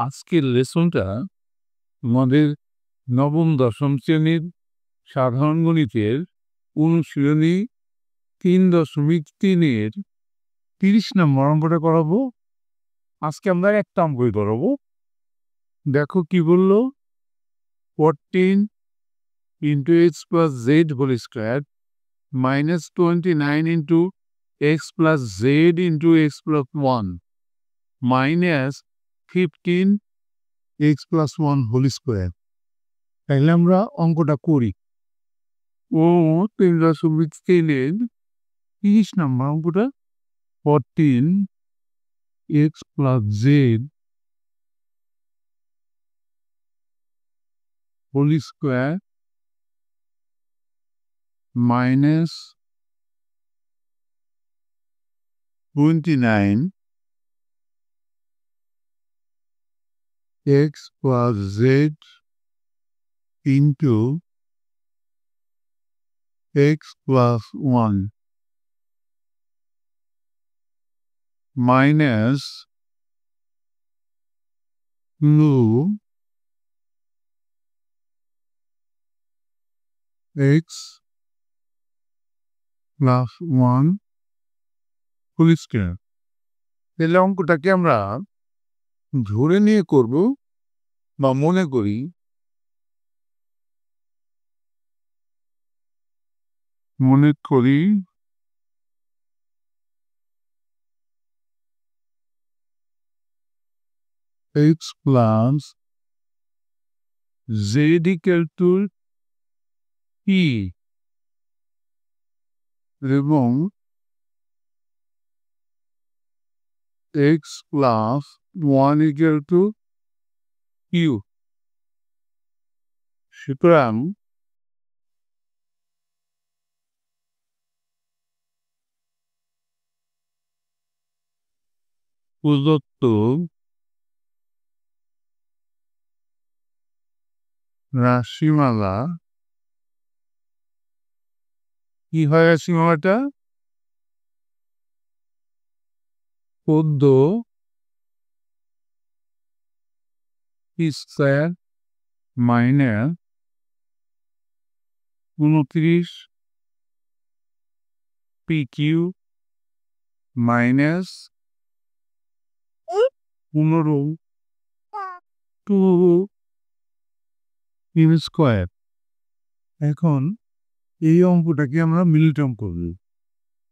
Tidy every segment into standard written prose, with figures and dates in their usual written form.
আজকের লেসনটা আমাদের নবম দশম শ্রেণীর সাধারণ গণিতের অনুশীলনী 3.3-এর 30 নম্বর অঙ্কটা করাবো। আজকে আমরা একটা অঙ্কই করাবো। দেখো কি বললো, 14 × x + z whole square -29 × x + z × x + 1 -15 x + 1 whole square. তাহলে আমরা অঙ্কটা করি। 3.3-এর 30 নম্বর অঙ্কটা 14 x + z whole square -29 x + z × x + 1 -2 x + 1 whole square. তাহলে অঙ্কটাকে আমরা ধরে নিয়ে করব বা মনে করি x + z = p এবং x + 1 = q। সুতরাং প্রদত্ত রাশিমালা কি হয়? রাশিমালাটা পদ্য স্কয়ার -29 PQ -15 2 স্কয়ার। এখন এই অঙ্কটাকে আমরা মিলিটার্ম করব।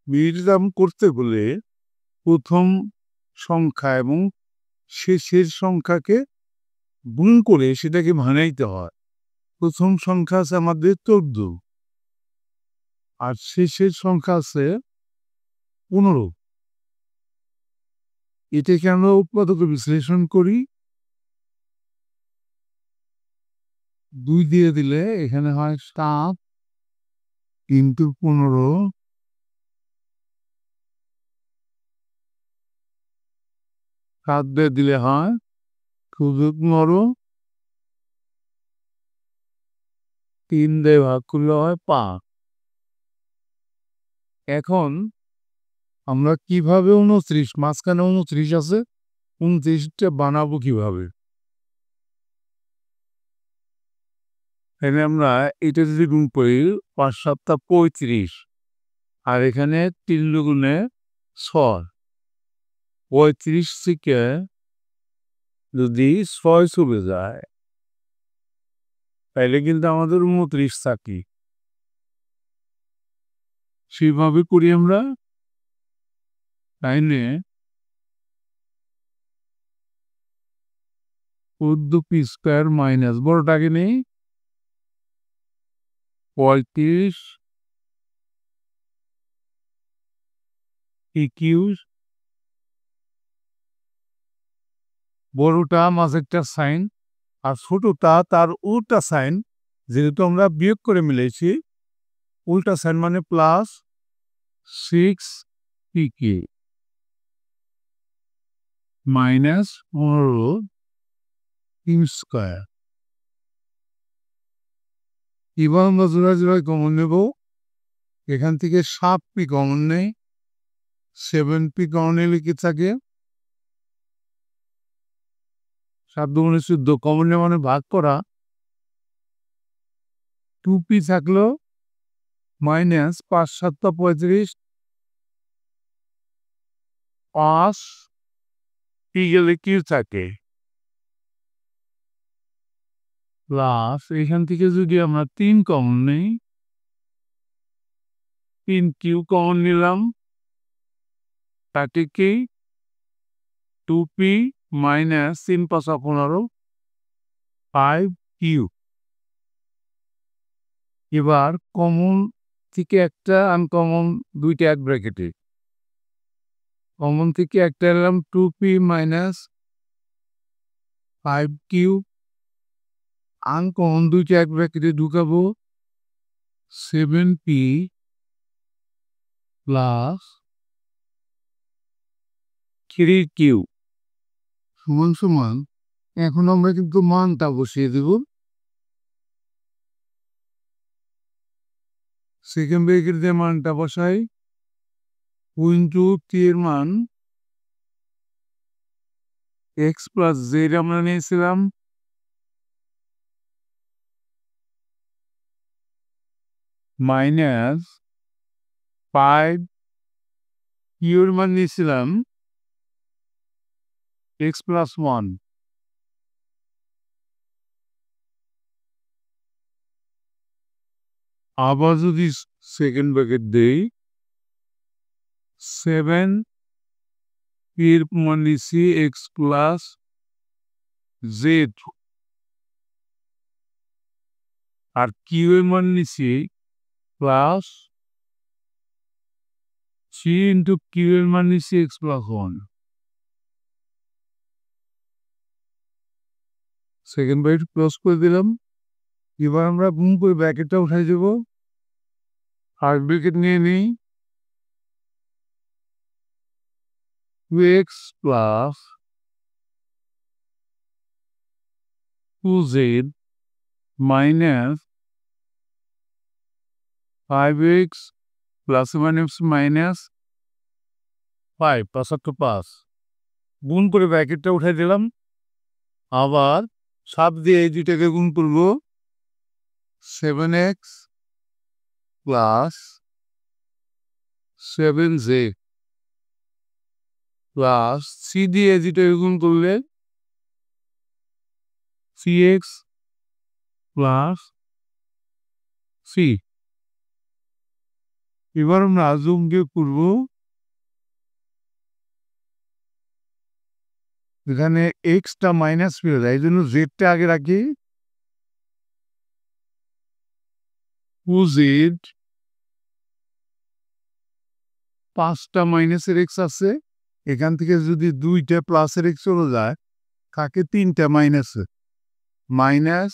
মিলিটার্ম করতে হলে প্রথম সংখ্যা এবং শেষের সংখ্যাকে গুণ করে সেটাকে ভাঙাইতে হয়। প্রথম সংখ্যা আছে আমাদের 14 আর শেষের সংখ্যা আছে 15। এটাকে আমরা উৎপাদক বিশ্লেষণ করি। 2 দিয়ে দিলে এখানে হয় 7 × 15 7 দিয়ে দিলে হয় 15, 3 দিয়ে ভাগ করলে হয় 5। এখন আমরা কিভাবে 29 মাঝখানে 29 আছে 29টা বানাবো কিভাবে? এখানে আমরা এটা যদি গুণ করি 5 × 7 = 35 আর এখানে 3 দুগুণে 6। 35 থেকে যদি 6 চলে যায় তাহলে কিন্তু আমাদের 29 থাকে। সেভাবে করি আমরা। তাইলে p² মাইনাস বড়টাকে নেই 35 PQ বড়টা মাঝেরটা সাইন আর ছোটটা তার উল্টা সাইন। যেহেতু আমরা বিয়োগ করে মিলেছি উল্টা সাইন মানে +6 PK -15 p²। এবার আমরা জোড়ায় কমন নেব। এখান থেকে 7p কমন নেই, 7p কমন নিলে কি থাকে 7 দুগুণে 14 কমন নেওয়া মানে ভাগ করা। 2p থাকলো মাইনাস 5 7 35, 5 p গেলে q থাকে প্লাস এখান থেকে যদি আমরা 3 কমন নেই, 3q কমন নিলাম, তাকে কি 2p মাইনাস 3 5 15, 5q। এবার কমন থেকে একটা আনকমন, দুইটা এক ব্র্যাকেটে। কমন থেকে একটা এলাম 2p মাইনাস 5q, আনকমন দুইটা এক ব্র্যাকেটে ঢুকাবো 7p প্লাস 3q সমান সমান। এখন আমরা কিন্তু মানটা বসিয়ে দেব। সেকেন্ড ব্র্যাকেট দিয়ে মানটা বসাই, ইনটু p এর মান x প্লাস z আমরা নিয়েছিলাম, মাইনাস 5q এর মান নিয়েছিলাম x প্লাস 1। আবার যদি সেকেন্ড ব্র্যাকেট দেই, 7 এর মান নিচ্ছি x প্লাস z, আর q এর মান নিচ্ছি প্লাস 3 ইন্টু q এর মান নিচ্ছি x plus 1। Second bracket close করে দিলাম। এবার আমরা গুণ করে ব্র্যাকেটটা উঠাই দেব। ফার্স্ট ব্র্যাকেট নিয়ে নিই, 2x plus 2z minus 5x plus minus 5 5 5, গুণ করে ব্র্যাকেটটা উঠাই দিলাম। আবার 7 দিয়ে এই দুইটাকে গুণ করব, 7x প্লাস 7z প্লাস 3 দিয়ে এই দুইটাকে গুণ করলে 3x প্লাস 3। এবার আমরা জুম দিয়ে করব, এখানে এক্সটা মাইনাস ফেলে যায়, এই জন্য জেডটা আগে রাখি। 2z, 5টা মাইনাসের এক্স আছে, এখান থেকে যদি 2টা প্লাসের এক্স চলে যায় থাকে 3টা মাইনাসের, মাইনাস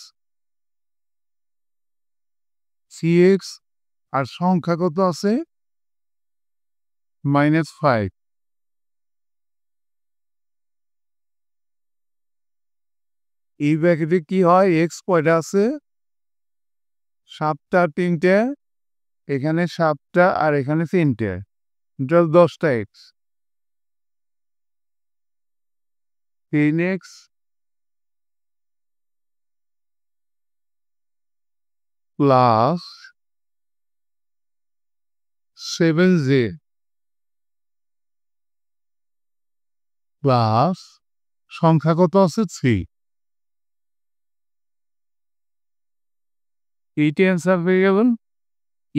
3x, আর সংখ্যা কত আছে -5। এই ব্র্যাকেটে কি হয়, এক্স কয়টা আছে 7টা, 3টে, এখানে 7টা আর এখানে 3টে, টোটাল 10টা x. 3x plus 7z plus সংখ্যা কত আছে 3। এইটা অ্যান্সার হয়ে গেল।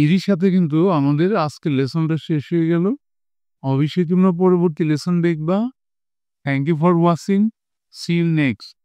এরই সাথে কিন্তু আমাদের আজকের লেসনটা শেষ হয়ে গেল। অবশ্যই তোমরা পরবর্তী লেসন দেখবা। Thank you for watching, see you next.